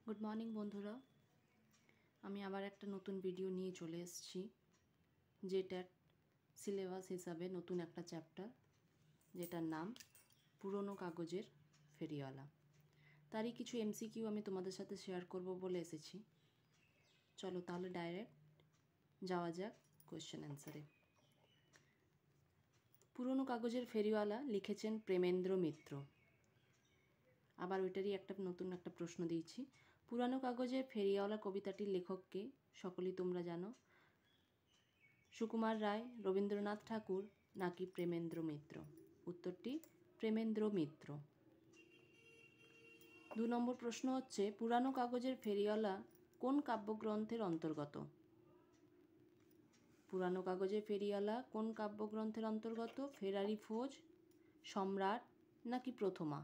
Good morning বন্ধুরা, আমি আবার একটা নতুন ভিডিও নিয়ে চলে এসেছি, যেটা সিলেবাস হিসাবে নতুন একটা চ্যাপ্টার, যেটার নাম পুরনো কাগজের ফেরিওয়ালা। তারই কিছু এমসিকিউ আমি তোমাদের সাথে শেয়ার করব বলে এসেছি। চলো তাহলে ডাইরেক্ট যাওয়া যাক কোয়েশ্চেন অ্যান্সারে। পুরনো কাগজের ফেরিওয়ালা লিখেছেন প্রেমেন্দ্র মিত্র। আবার ওইটারই নতুন একটা প্রশ্ন দিয়েছি। পুরানো কাগজের ফেরিওয়ালা কবিতাটির লেখককে সকলেই তোমরা জানো, সুকুমার রায়, রবীন্দ্রনাথ ঠাকুর নাকি প্রেমেন্দ্র মিত্র? উত্তরটি প্রেমেন্দ্র মিত্র। 2 নম্বর প্রশ্ন হচ্ছে, পুরানো কাগজের ফেরিওয়ালা কোন কাব্যগ্রন্থের অন্তর্গত? পুরানো কাগজের ফেরিওয়ালা কোন কাব্যগ্রন্থের অন্তর্গত? ফেরারি ফৌজ, সম্রাট নাকি প্রথমা?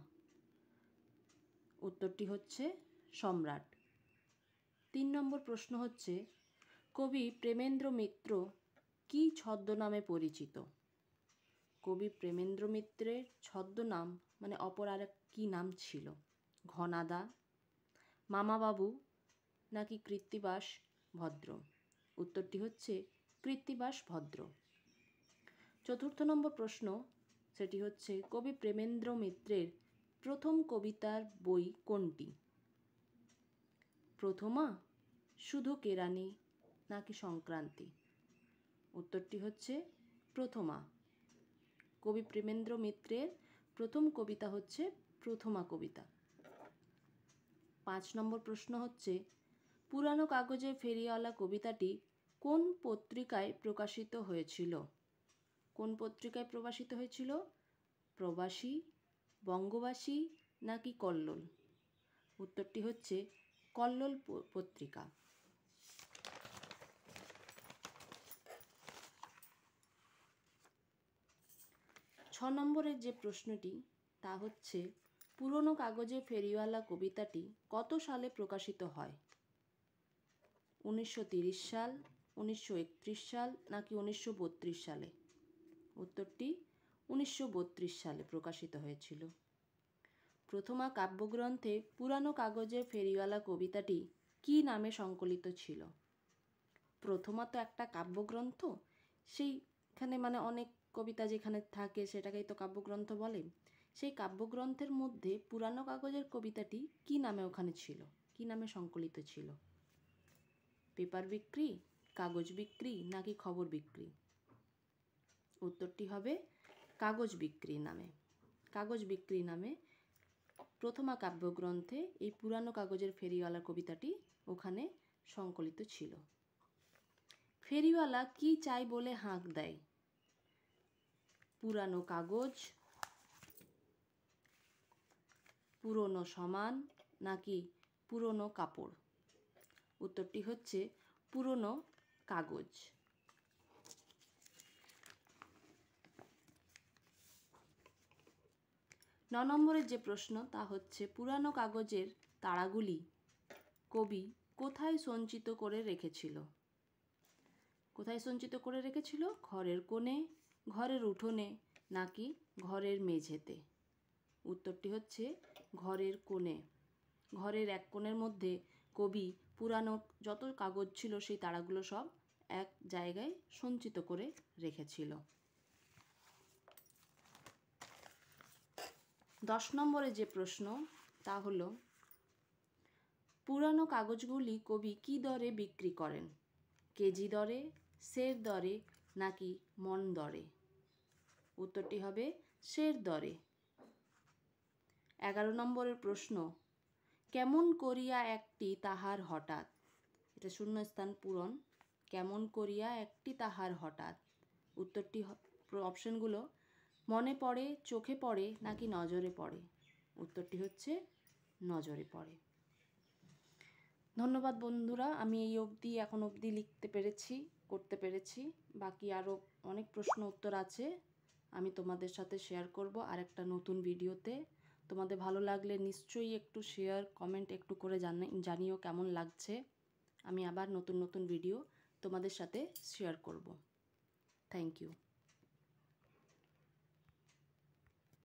উত্তরটি হচ্ছে সম্রাট। 3 নম্বর প্রশ্ন হচ্ছে, কবি প্রেমেন্দ্র মিত্র কী ছদ্মনামে পরিচিত? কবি প্রেমেন্দ্র মিত্রের ছদ্মনাম মানে অপর আরেক কী নাম ছিল? ঘনাদা, মামাবাবু নাকি কৃত্তিবাস ভদ্র? উত্তরটি হচ্ছে কৃত্তিবাস ভদ্র। 4 নম্বর প্রশ্ন, সেটি হচ্ছে, কবি প্রেমেন্দ্র মিত্রের প্রথম কবিতার বই কোনটি? প্রথমা, শুধু কেরানি নাকি সংক্রান্তি? উত্তরটি হচ্ছে প্রথমা। কবি প্রেমেন্দ্র মিত্রের প্রথম কবিতা হচ্ছে প্রথমা কবিতা। 5 নম্বর প্রশ্ন হচ্ছে, পুরানো কাগজে ফেরিওয়ালা কবিতাটি কোন পত্রিকায় প্রকাশিত হয়েছিল? কোন পত্রিকায় প্রকাশিত হয়েছিল? প্রবাসী, বঙ্গবাসী নাকি কল্লোল? উত্তরটি হচ্ছে কল্লোল পত্রিকা। 6 নম্বরের যে প্রশ্নটি, তা হচ্ছে, পুরনো কাগজে ফেরিওয়ালা কবিতাটি কত সালে প্রকাশিত হয়? 1930 সাল, 1931 সাল নাকি 1932 সালে? উত্তরটি 1932 সালে প্রকাশিত হয়েছিল। প্রথমা কাব্যগ্রন্থে পুরানো কাগজের ফেরিওয়ালা কবিতাটি কী নামে সংকলিত ছিল? প্রথমা তো একটা কাব্যগ্রন্থ, সেইখানে মানে অনেক কবিতা যেখানে থাকে সেটাকেই তো কাব্যগ্রন্থ বলে। সেই কাব্যগ্রন্থের মধ্যে পুরানো কাগজের কবিতাটি কী নামে ওখানে ছিল, কী নামে সংকলিত ছিল? পেপার বিক্রি, কাগজ বিক্রি নাকি খবর বিক্রি? উত্তরটি হবে কাগজ বিক্রি নামে। কাগজ বিক্রি নামে প্রথমা কাব্যগ্রন্থে এই পুরানো কাগজের ফেরিওয়ালা কবিতাটি ওখানে সংকলিত ছিল। ফেরিওয়ালা কি চাই বলে হাঁক দেয়? পুরানো কাগজ, পুরনো সামান নাকি পুরনো কাপড়? উত্তরটি হচ্ছে পুরনো কাগজ। 9 নম্বরের যে প্রশ্ন, তা হচ্ছে, পুরানো কাগজের তাড়াগুলি কবি কোথায় সঞ্চিত করে রেখেছিল? কোথায় সঞ্চিত করে রেখেছিল? ঘরের কোণে, ঘরের উঠোনে নাকি ঘরের মেঝেতে? উত্তরটি হচ্ছে ঘরের কোণে। ঘরের এক কোণের মধ্যে কবি পুরানো যত কাগজ ছিল সেই তাড়াগুলো সব এক জায়গায় সঞ্চিত করে রেখেছিল। 10 নম্বরের যে প্রশ্ন, তা হলো, পুরানো কাগজগুলি কবি কী দরে বিক্রি করেন? কেজি দরে, সের দরে নাকি মণ দরে? উত্তরটি হবে সের দরে। 11 নম্বরের প্রশ্ন, কেমন করিয়া একটি তাহার হঠাৎ? এটা শূন্যস্থান পূরণ। কেমন করিয়া একটি তাহার হঠাৎ? উত্তরটি অপশনগুলো, মনে পড়ে, চোখে পড়ে নাকি নজরে পড়ে? উত্তরটি হচ্ছে নজরে পড়ে। ধন্যবাদ বন্ধুরা, আমি এখন অবধি লিখতে পেরেছি, করতে পেরেছি। বাকি আরও অনেক প্রশ্ন উত্তর আছে, আমি তোমাদের সাথে শেয়ার করব আর একটা নতুন ভিডিওতে। তোমাদের ভালো লাগলে নিশ্চয়ই একটু শেয়ার, কমেন্ট একটু করে জানিও কেমন লাগছে। আমি আবার নতুন নতুন ভিডিও তোমাদের সাথে শেয়ার করব। Thank you.